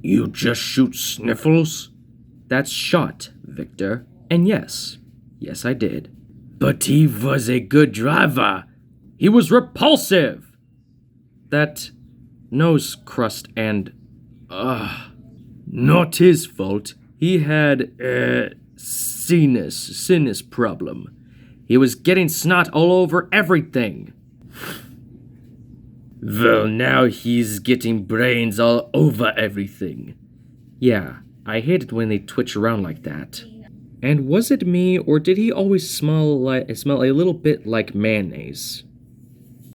You just shoot Sniffles? That's shot, Victor. And yes, I did. But he was a good driver. He was repulsive. That nose crust and... Not his fault. He had sinus problem. He was getting snot all over everything. Well, now he's getting brains all over everything. Yeah, I hate it when they twitch around like that. And was it me, or did he always smell a little bit like mayonnaise?